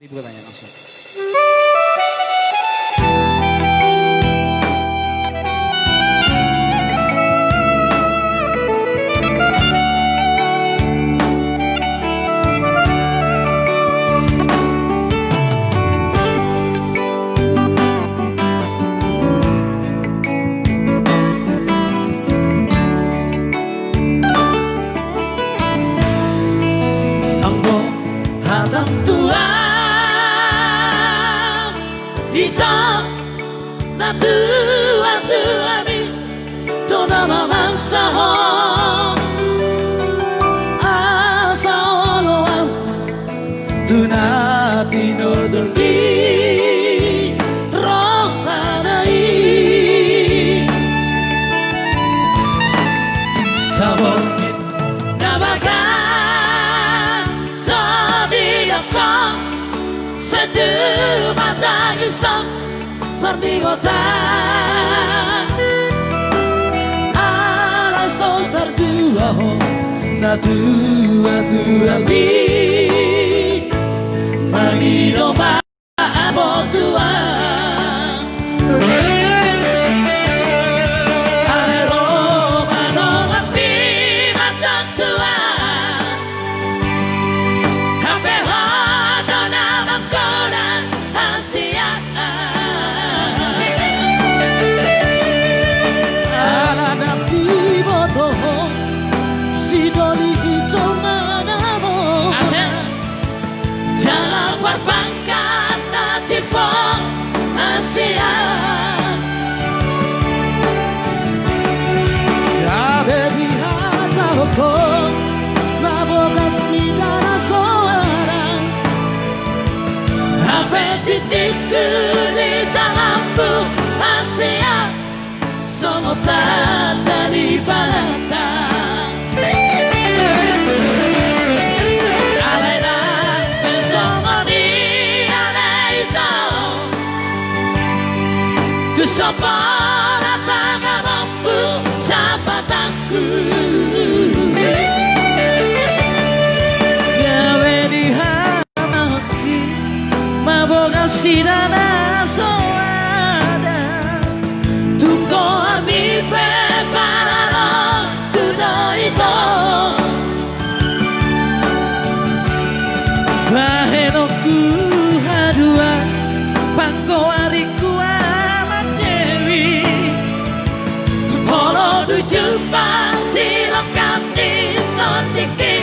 Ibu tanya langsung. Hadang Tuhan Ita na tua-tuami Tona mamangsaho Asa oloam Tuna tinodoli Rohanai Sabongit nabakan Sadiakan Satu mata isang pernigotan Ala soltar dua na tua mi Magino maamo Tuhan Alero manong ati matang Tuhan Hape hono na magkona Asia Ala na piboto Si doli hito manamo Jalan perbankan na tipo Asia Gabe di hata ko Mabogas midana soaran Hape titikku di tanganku Asia Somotan dari Panatang Alainan pesongoni alaito Tu sopora tanganmu sapatanku Gawe di hati Maboga sidana soada Tungko ami preparalo Tudo ito Lahenoku hadua Pangko ariku amat dewi Polo du jumpa sirokam di totiki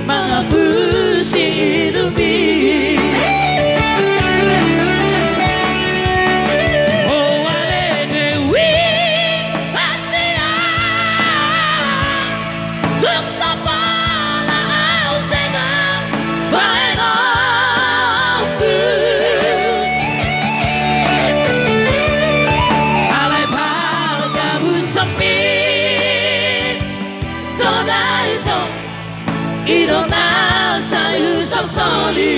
Mengabusi hidupi Oh ade dewi Asia Tung sapala au segang Baeno Alai pal gabu sepi Toda itu Idona sayu soli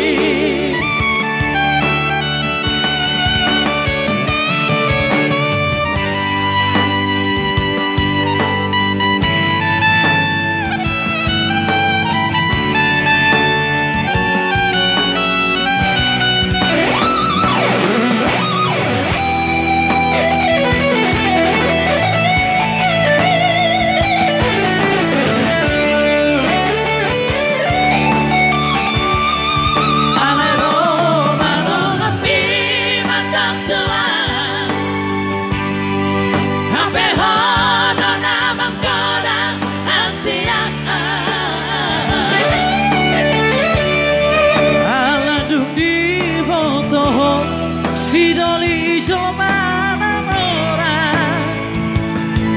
Si doli ijo mana mora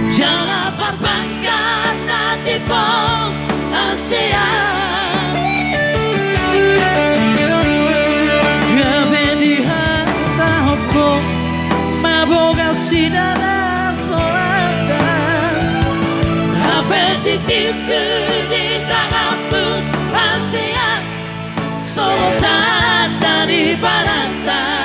Jangan perbankan nanti pong Asia Gabe di hata hoko Maboga sidana solanda Hape titikku di tanganmu Asia Sultan dari Panatang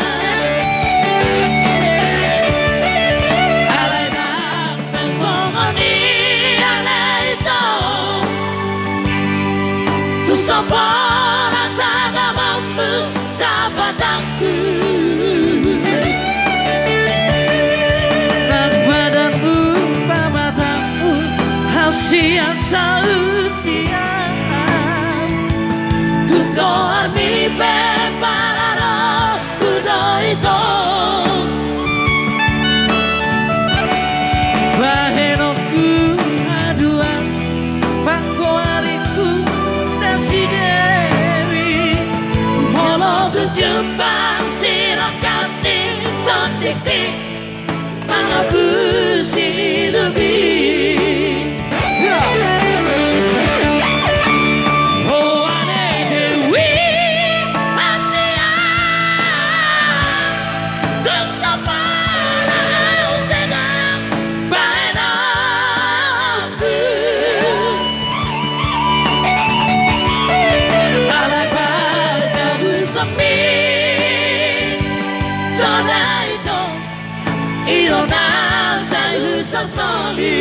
Sopora taga mampu sautian Tukoan mi preparado kudoito Baheno ku aduan Pangkoariku nasi dewi Molo kejepang sirokan di tondiki Mangabusi lebih Oh ane dewi Pasian Tung sapana usegang Bainaku Alai pada busami Donaito Irona sai usasali